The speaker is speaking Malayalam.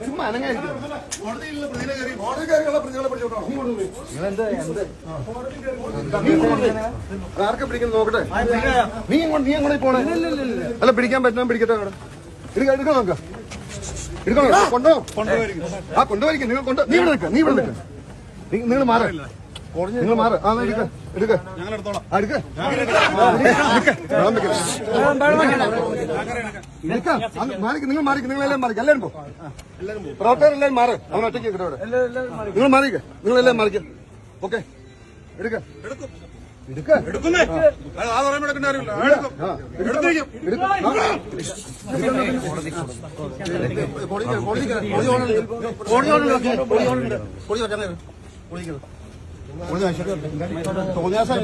ചുമ്മാ അനങ്ങായിരിക്കും. ആർക്കെ പിടിക്കുന്നു നോക്കട്ടെ. നീ അങ്ങോട്ട് പോണേ. അല്ല പിടിക്കാൻ പറ്റുന്ന പിടിക്കട്ടെ. എടുക്കാം നോക്കാം. എടുക്കണോ? കൊണ്ടുപോയിരിക്കും. നീ ഇവിടെ നിൽക്ക. നിങ്ങൾ മാറ്. നിങ്ങൾ മാറ്. ആ എടുക്ക. നിങ്ങൾ മാറിക്കും. നിങ്ങളെല്ലാം മാറിക്കും. എല്ലാവരും പോ. പ്രവർത്തകരെല്ലാവരും മാറ്. അവൻ ഒറ്റയ്ക്ക് ഇവിടെ. നിങ്ങൾ മാറിക്ക. നിങ്ങളെല്ലാം മാറിക്ക. ഓക്കെ എടുക്ക. തോന്നിയാസം